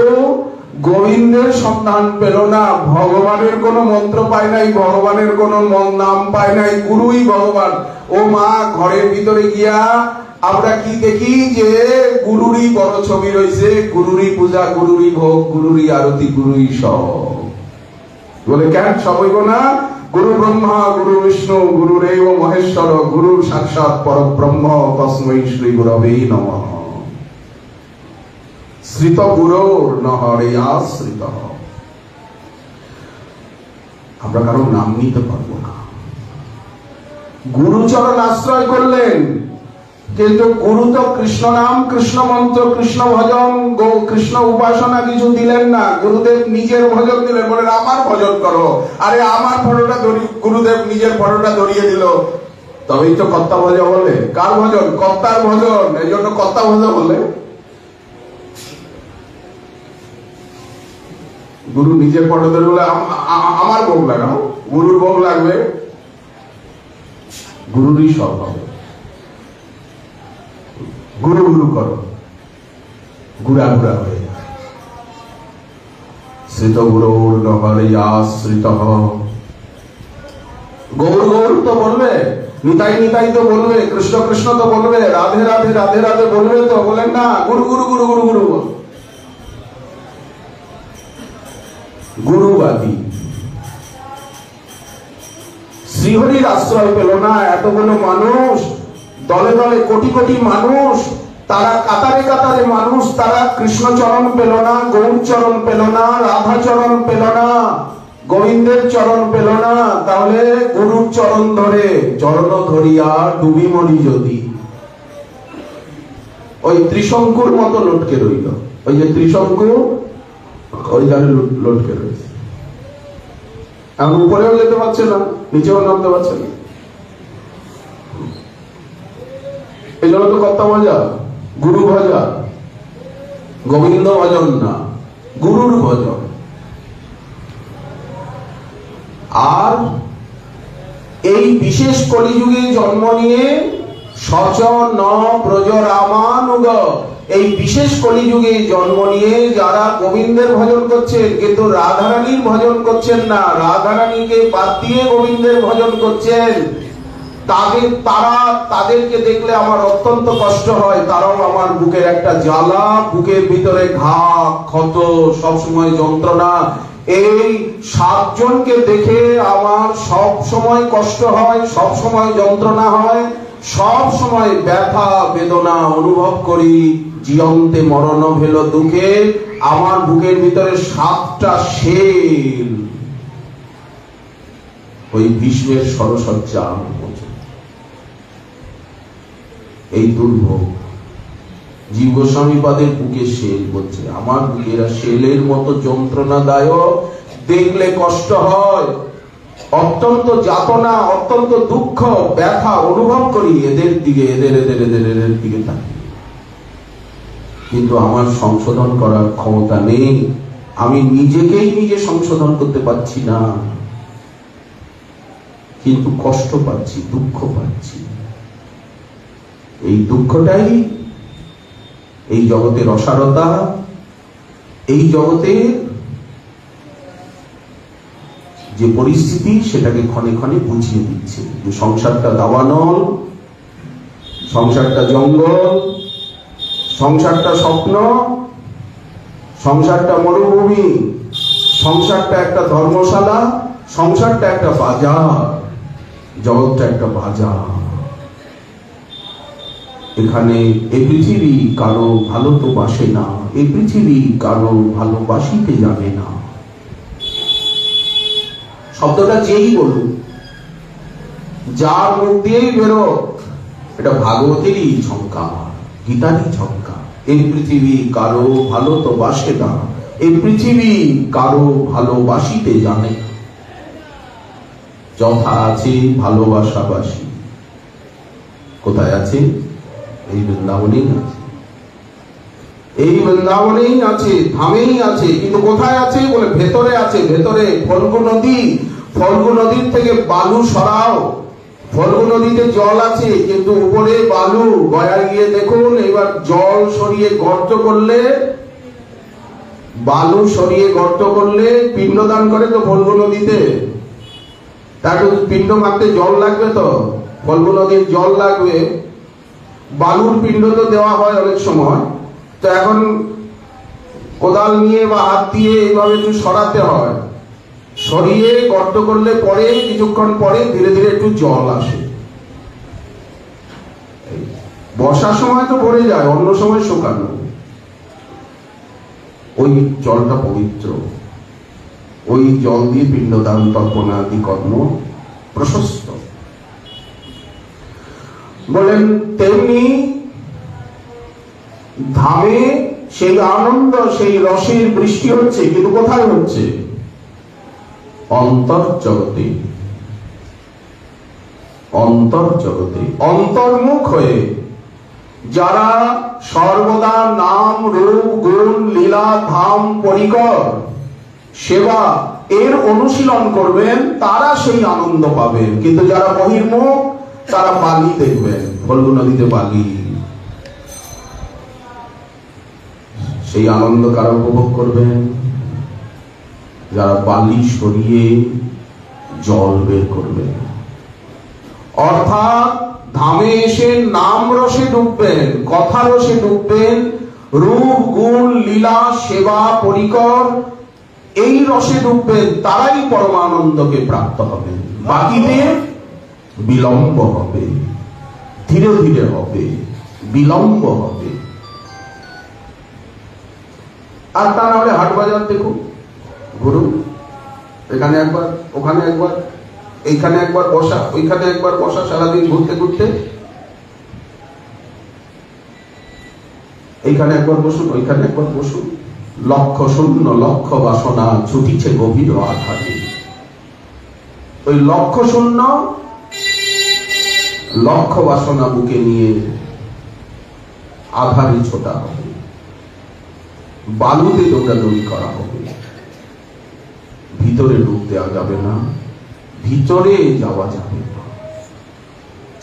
গোবিন্দের সন্ধান পেল না, ভগবানের কোন মন্ত্র পায় নাই, ভগবানের কোন নাম পায় নাই, গুরুই ভগবান। ও মা, ঘরের ভিতরে গিয়া আমরা কি দেখি যে গুরুরই বড় ছবি রয়েছে, গুরুরই পূজা, গুরুরই ভোগ, গুরুরই আরতি, গুরুই সব। বলে কেন সব হইব না? গুরু ব্রহ্মা, গুরু বিষ্ণু, গুরুরেব মহেশ্বর, গুরুর সাক্ষাৎ পরব্রহ্ম, তস্मै শ্রী গুরবে নমঃ। শ্রিত গুরুর নহরে আশ্রিত। আমরা কারো নাম নিতে পারবো না। গুরুচরণ আশ্রয় করলেন, কিন্তু গুরু তো কৃষ্ণ নাম, কৃষ্ণ মন্ত্র, কৃষ্ণ ভজন, কৃষ্ণ উপাসনা কিছু দিলেন না। গুরুদেব নিজের ভজন দিলেন, বলেন আমার ভজন করো। আরে আমার ফটোটা গুরুদেব নিজের ফটোটা ধরিয়ে দিল, তবেই তো কর্তা ভজন বলে। কার ভজন? কর্তার ভজন, এই জন্য কর্তা ভজন বলে। গুরু নিজের ফটো ধরে বলে আমার ভোগ লাগাও, গুরুর ভোগ লাগবে, গুরুরই সব হবে। গুরু গুরু করো, গুড়া গুড়া হয়ে যায়। শ্রিত গুরুর নহরে আশ্রিত। গৌর গৌর তো বলবে, নিতাই নিতাই তো বলবে, কৃষ্ণ কৃষ্ণ তো বলবে, রাধে রাধে রাধে রাধে বলবে তো, বলেন না গুরু গুরু গুরু গুরু গুরু বল। গুরুবাদী শ্রীহরির আশ্রয় পেল না। এতগুলো মানুষ, দলে দলে কোটি কোটি মানুষ, তারা কাতারে কাতারে মানুষ, তারা কৃষ্ণচরণ পেল না, গৌরচরণ পেল না, রাধাচরণ পেল না। গোবিন্দের চরণ পেল না, তাহলে গুরুর চরণ ধরে, চরণ ধরিয়া ডুবি মরি যদি, ওই ত্রিশঙ্কুর মতো লটকে রইল। ওই যে ত্রিশঙ্কু ওই ধারে লটকে রয়েছে, এখন উপরেও যেতে পারছে না, নিচেও নামতে পারছে না। এই জন্য তো কর্তা ভজা, গুরু ভজা, গোবিন্দ ভজন না, গুরুর ভজন। আর এই বিশেষ কলিযুগে জন্ম নিয়ে সচ ন ব্রজ রামানুগ, এই বিশেষ কলিযুগে জন্ম নিয়ে যারা গোবিন্দের ভজন করছেন কিন্তু রাধারানীর ভজন করছেন না, রাধারানীকে বাদ দিয়ে গোবিন্দের ভজন করছেন, তাদেরকে দেখলে আমার অত্যন্ত কষ্ট হয়। তারাও আমার বুকের একটা জ্বালা, বুকের ভিতরে ঘা, ক্ষত, সবসময় যন্ত্রণা। এই সাতজনকে দেখে আমার সব সময় কষ্ট হয়, সব সময় যন্ত্রণা হয়, সব সময় ব্যথা বেদনা অনুভব করি। জীবন্তে মরণ ভেল দুঃখে, আমার বুকের ভিতরে সাতটা শেল ওই ভীষ্মের সরসজ্জা। এই দুর্ভোগ জীব গোস্বামী পাদের বুকে শেল বলছে, আমার বুকেরা শেলের মতো যন্ত্রণাদায়ক, দেখলে কষ্ট হয়, অত্যন্ত যাতনা, অত্যন্ত দুঃখ ব্যথা অনুভব করি এদের দিকে, এদের দিকে তাকি। কিন্তু আমার সংশোধন করার ক্ষমতা নেই, আমি নিজেকেই নিজে সংশোধন করতে পারছি না, কিন্তু কষ্ট পাচ্ছি, দুঃখ পাচ্ছি। এই দুঃখটাই এই জগতের অসারতা, এই জগতের যে পরিস্থিতি সেটাকে ক্ষণে ক্ষণে বুঝিয়ে দিচ্ছে যে সংসারটা দাবানল, সংসারটা জঙ্গল, সংসারটা স্বপ্ন, সংসারটা মরুভূমি, সংসারটা একটা ধর্মশালা, সংসারটা একটা বাজার, জগৎটা একটা বাজার। এখানে এই পৃথিবী কারো ভালো তো বাসে না, এই পৃথিবী কারো ভালোবাসিতে জানে না। শব্দটা যেই বলুন, যার মুখ দিয়েই বেরোক, এটা ভাগবতেরই ঝঙ্কার, গীতারই ঝঙ্কার। এই পৃথিবী কারো ভালো তো বাসে না, এই পৃথিবী কারো ভালোবাসিতে জানে। যথা আছে ভালোবাসাবাসী, কোথায় আছে? এই বৃন্দাবনেই আছে, এই বৃন্দাবনেই আছে, ধামেই আছে। কিন্তু কোথায় আছে বলে, ভেতরে আছে, ভেতরে। ফল্গু নদী, ফল্গু নদীর থেকে বালু সরাও, ফল্গু নদীতে জল আছে কিন্তু উপরে বালু। গয়ায় গিয়ে দেখুন, এবার জল সরিয়ে গর্ত করলে, বালু সরিয়ে গর্ত করলে পিণ্ডদান করে তো ফল্গু নদীতে, তাকে পিণ্ড মারতে জল লাগবে, তো ফল্গু নদীর জল লাগবে, বালুর পিণ্ড তো দেওয়া হয় অনেক সময়। তো এখন কোদাল নিয়ে বা হাত দিয়ে এইভাবে একটু সরাতে হয়, সরিয়ে গর্ত করলে পরে কিছুক্ষণ পরে ধীরে ধীরে একটু জল আসে। বর্ষার সময় তো ভরে যায়, অন্য সময় শুকানো। ওই জলটা পবিত্র, ওই জল দিয়ে পিণ্ডদান তর্পণ আদি কর্ম প্রশস্ত। বলেন তেমনি ধামে সেই আনন্দ, সেই রসের বৃষ্টি হচ্ছে, কিন্তু কোথায় হচ্ছে? অন্তর্জগতে, অন্তর্জগতে। অন্তর্মুখ হয়ে যারা সর্বদা নাম রূপ গুণ লীলা ধাম পরিকর সেবা এর অনুশীলন করবেন, তারা সেই আনন্দ পাবেন। কিন্তু যারা বহির্মুখ, তারা বালি দেখবেন, ফল্গু নদীতে বালি। সেই আনন্দ কারা উপভোগ করবেন? যারা বালি সরিয়ে জল বের করবেন, অর্থাৎ ধামে এসে নাম রসে ডুববেন, কথা রসে ডুববেন, রূপ গুণ লীলা সেবা পরিকর এই রসে ডুববেন, তারাই পরমানন্দকে প্রাপ্ত হবেন। বাকিদের বিলম্ব হবে, ধীরে ধীরে হবে, বিলম্ব হবে। আর তা নাহলে হাট বাজার দেখুন, ঘুরুন, এখানে একবার, ওখানে একবার, এইখানে একবার বসা, ওইখানে একবার বসা, সারাদিন ঘুরতে ঘুরতে। এইখানে একবার বসুন, ওইখানে একবার বসুন। লক্ষ্য শূন্য, লক্ষ্য বাসনা ছুটিছে গভীর আঘাতে। ওই লক্ষ্য শূন্য, লক্ষ্য বাসনা বুকে নিয়ে আধারে ছোটা হবে, বালুতে দৌড়াদৌড়ি করা হবে। ভিতরে ঢুক দেওয়া যাবে না, ভিতরে যাওয়া যাবে না।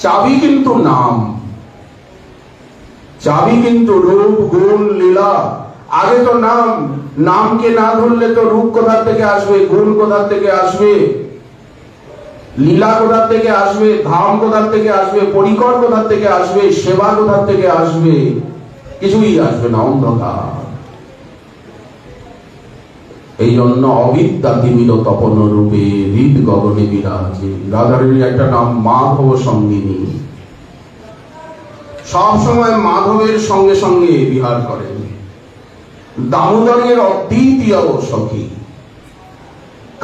চাবি কিন্তু নাম, চাবি কিন্তু রূপ, গুণ, লীলা। আগে তো নাম, নামকে না ধরলে তো রূপ কোথা থেকে আসবে, গুণ কোথা থেকে আসবে, লীলা কোথা থেকে আসবে, ধাম কোথা থেকে আসবে, পরিকর কোথা থেকে আসবে, সেবা কোথা থেকে আসবে? কিছুই আসবে না, অন্ধকার। এই জন্য অবিদ্যা তিমির তপন রূপে হৃদ গগনে বিরাজে। রাধারানীর একটা নাম মাধব সঙ্গিনী, সব সময় মাধবের সঙ্গে সঙ্গে বিহার করেন। দামোদরের অদ্বিতীয় সখী,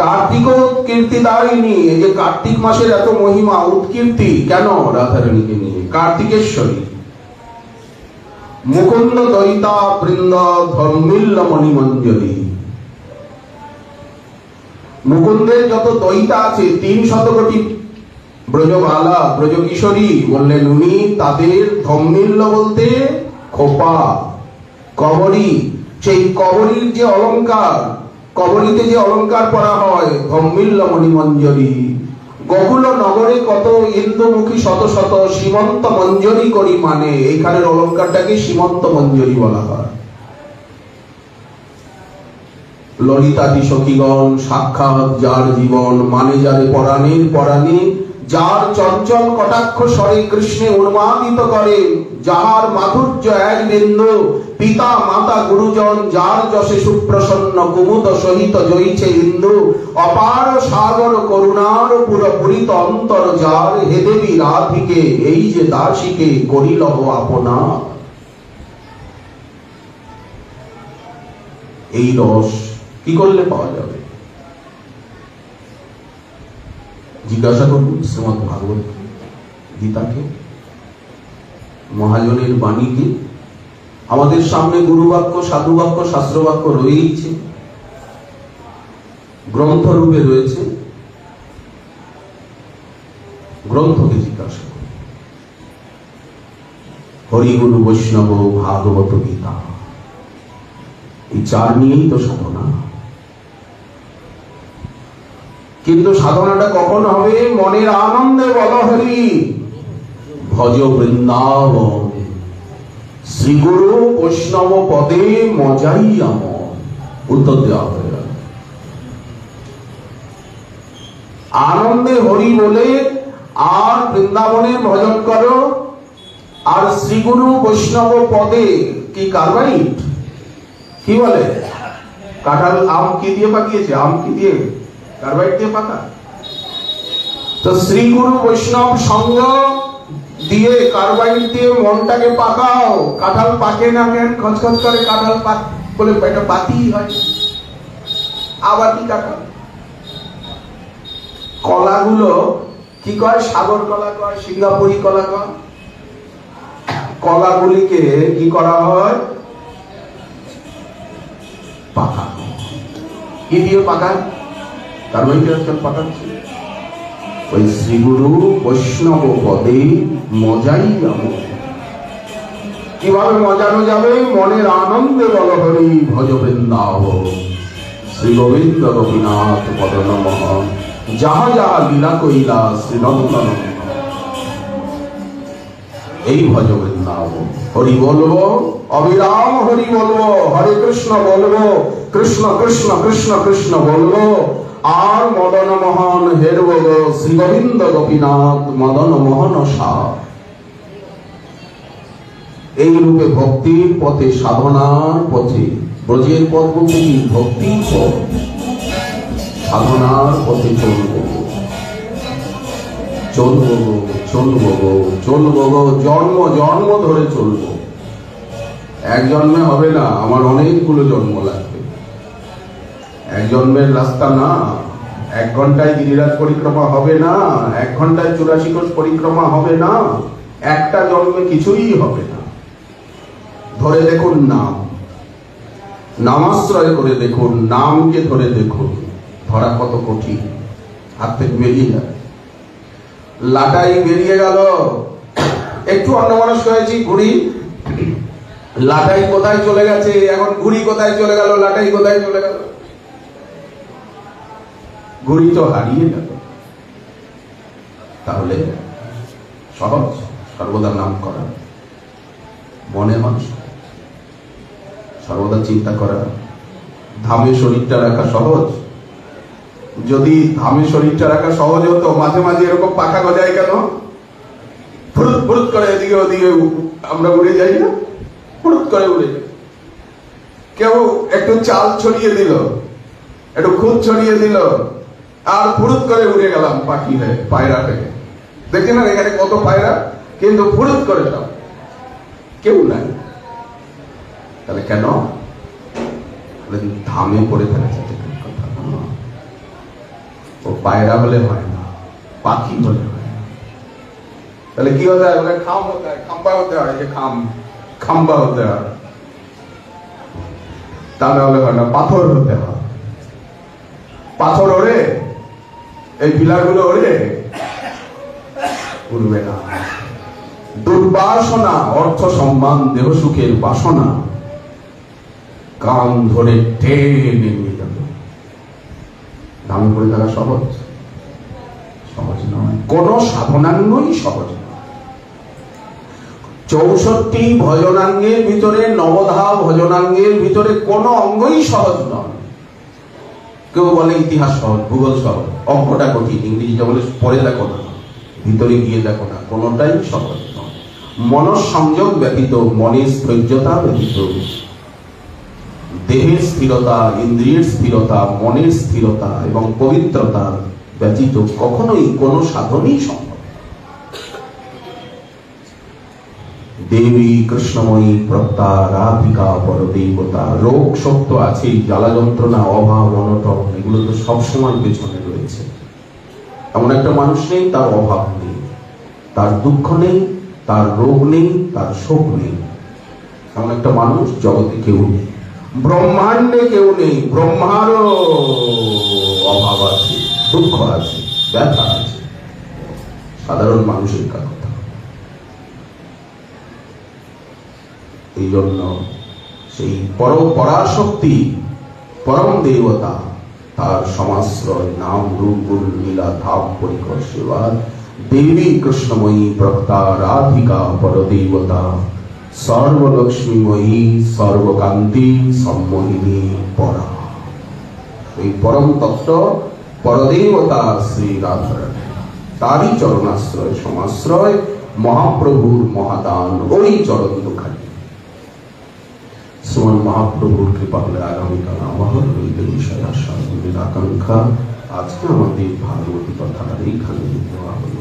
কার্তিক কীর্তিদায়িনী। এই যে কার্তিক মাসের এত মহিমা, উৎকীর্তি কেন? রাধারানীকে নিয়ে। কার্তিকেশ্বরী, মুকুন্দ দয়িতা বৃন্দ ধর্মিল্ল মণিমঞ্জলি। মুকুন্দের যত দয়িতা আছে 300 কোটি ব্রজবালা, ব্রজকিশোরী, বললেন উনি তাদের ধর্মিল্ল বলতে খোপা, কবরী। সেই কবরীর যে অলঙ্কার, কবরীতে যে অলঙ্কার পরা হয় ধর্মিল্ল মণিমঞ্জরি। গোকুল নগরে কত ইন্দুমুখী শত শত সীমন্ত মঞ্জরি করি, মানে এইখানের অলঙ্কারটাকে সীমন্ত মঞ্জরি বলা হয়। ললিতাদি সখীগণ, সাক্ষাৎ যার জীবন, মানে যারে পরাণের পরাণী, যার চঞ্চল কটাক্ষ স্বরে কৃষ্ণে উন্মাদিত করে, যাহার মাধুর্য এক বিন্দু, পিতা মাতা গুরুজন, যার যশে সুপ্রসন্ন কুমুদ সহিত জয়িছে ইন্দু, অপার সাগর করুণার পুরপুরিত অন্তর যার, হে দেবী রাধিকে এই যে দাসীকে করিলহ আপনা। এই রস কি করলে পাওয়া যাবে? জিজ্ঞাসা করুন শ্রীমদ্ ভাগবত গীতাকে, মহাজনের বাণীকে। আমাদের সামনে গুরু বাক্য, সাধু বাক্য, শাস্ত্র বাক্য রয়েছে, গ্রন্থ রূপে রয়েছে। গ্রন্থকে জিজ্ঞাসা করুন। হরিগুরু বৈষ্ণব ভাগবত গীতা, এই 4 নিয়েই তো সাধনা। কিন্তু সাধনাটা কখন হবে? মনের আনন্দে বল হরি, ভজ বৃন্দাবন, শ্রীগুরু বৈষ্ণব পদে মজাই আমন। উত্তর দেওয়া হয়ে গেল। আনন্দে হরি বলে আর বৃন্দাবনের ভজন করো, আর শ্রীগুরু বৈষ্ণব পদে কি কারবাইট? কি বলে? কাঁঠাল আম কি দিয়ে পাকিয়েছে? আম কি দিয়ে? কার্বাইড দিয়ে পাকা। তো শ্রী গুরু বৈষ্ণব সঙ্গ দিয়ে, কার্বাইড দিয়ে মনটাকে পাকাও। কাঁঠাল পাকে না কেন? খচখচ করে কাঁঠাল পাক বলে এটা পাতি হয়। আবার কি কাঁঠাল? কলাগুলো কি কয়? সাগর কলা কয়, সিঙ্গাপুরি কলা কয়। কলাগুলিকে কি করা হয়? পাকানো। কি দিয়ে পাকায়? পাকাচ্ছে ওই শ্রীগুরু বৈষ্ণব পদে মজাই আমন। কিভাবে মজানো যাবে? মনের আনন্দে বল হরি, ভজ বৃন্দাবন, শ্রী গোবিন্দ গোপীনাথ মদন মোহন, যাহা যাহা লীলা কইলা শ্রীনন্দন। এই ভজ বৃন্দাবন। হরি বলবো, অবিরাম হরি বলবো, হরে কৃষ্ণ বলবো, কৃষ্ণ কৃষ্ণ কৃষ্ণ কৃষ্ণ বলবো, আর মদন মোহন হেরব শ্রী গোবিন্দ গোপীনাথ মদন মোহন সাহ। এই রূপে ভক্তির পথে, সাধনার পথে, ব্রজের পথ বলতে কি? ভক্তির পথ। সাধনার পথে চলবো, চলবো গো, চলবো গো, চলবো গো, জন্ম জন্ম ধরে চলবো। এক জন্মে হবে না, আমার অনেকগুলো জন্ম লাগবে। এক জন্মের রাস্তা না, 1 ঘন্টায় গিরিরাজ পরিক্রমা হবে না, 1 ঘন্টায় 84 কোষ পরিক্রমা হবে না, একটা জন্মে কিছুই হবে না। ধরে দেখুন নাম, নামাশ্রয় করে দেখুন, নামকে ধরে দেখুন, ধরা কত কঠিন, হাত থেকে বেরিয়ে যাবে। লাটাই বেরিয়ে গেল, একটু অন্যমনস্ক হয়েছি, ঘুড়ি, লাটাই কোথায় চলে গেছে, এখন ঘুড়ি কোথায় চলে গেল, লাটাই কোথায় চলে গেল, ঘুড়ি তো হারিয়ে গেল। তাহলে সহজ সর্বদা নাম করা, মনে মানুষ সর্বদা চিন্তা করা, ধামে শরীরটা রাখা সহজ। যদি ধামে শরীরটা রাখা সহজ হতো, মাঝে মাঝে এরকম পাখা গজায় কেন? ফুরুত ফুরুত করে এদিকে ওদিকে আমরা উড়ে যাই না, ফুরুত করে উড়ে যাই। কেউ একটু চাল ছড়িয়ে দিল, একটু খুদ ছড়িয়ে দিল, আর ফুরুত করে উড়ে গেলাম পাখি হয়ে, পায়রা থেকে। দেখছেন না এখানে কত পায়রা, কিন্তু ফুরুত করে সব, কেউ নাই। তাহলে কেন? ধামে পড়ে ফেলেছে। ও পায়রা হলে হয় না, পাখি হলে হয় না। তাহলে কি হতে হয়? খাম হতে হয়, খাম্বা হতে হয়, যে খাম্বা হতে হয়। তা না হলে হয় না, পাথর হতে হয়। পাথর ওড়ে, এই পিলার গুলো ওড়ে উড়বে না। দুর্বাসনা, অর্থ সম্মান দেহ সুখের বাসনা কান ধরে টেনে নিয়ে যাবে। ধামে পড়ে থাকা সহজ? সহজ নয়, কোন সাধনাঙ্গই সহজ নয়। 64 ভজনাঙ্গের ভিতরে, নবধা ভজনাঙ্গের ভিতরে কোন অঙ্গই সহজ নয়। কেউ বলে ইতিহাস সহজ, ভূগোল সহজ, অঙ্কটা কঠিন, ইংরেজিটা বলে পড়ে দেখো না, ভিতরে গিয়ে দেখো না, কোনটাই সহজ নয়। মনঃসংযোগ ব্যতীত, মনের স্থৈর্যতা ব্যতীত, দেহের স্থিরতা, ইন্দ্রিয়ের স্থিরতা, মনের স্থিরতা এবং পবিত্রতা ব্যতীত কখনোই কোন সাধনই সম্ভব। দেবী কৃষ্ণময়ী প্রত্যা রাধিকা পরদেবতা। রোগ শোক তো আছেই, জ্বালা যন্ত্রণা, অভাব অনটন, এগুলো তো সবসময় পেছনে রয়েছে। এমন একটা মানুষ নেই তার অভাব নেই, তার দুঃখ নেই, তার রোগ নেই, তার শোক নেই। এমন একটা মানুষ জগতে কেউ নেই, ব্রহ্মাণ্ডে কেউ নেই। ব্রহ্মারও অভাব আছে, দুঃখ আছে, ব্যথা আছে, সাধারণ মানুষের কথা। এই জন্য সেই পরাশক্তি, পরম দেবতা, তার সমাশ্রয় নাম রূপ গুণ লীলা ধাম পরিকর সেবা। দেবী কৃষ্ণময়ী প্রক্তা রাধিকা পরদেবতা, সর্বলক্ষ্মীময়ী সর্বকান্তি সম্মোহিনী পরা। এই পরম তত্ত্ব পরদেবতা শ্রী রাধারানী, তারই চরণাশ্রয় সমাশ্রয়, মহাপ্রভুর মহাদান ওই চরণ দুখানি। শ্রীমন মহাপ্রভুর কৃপা হলে আগামীকাল আমার রইল বিষয় আশা আকাঙ্ক্ষা। আজকে আমাদের ভাগবতী কথার এইখানে দেওয়া হল।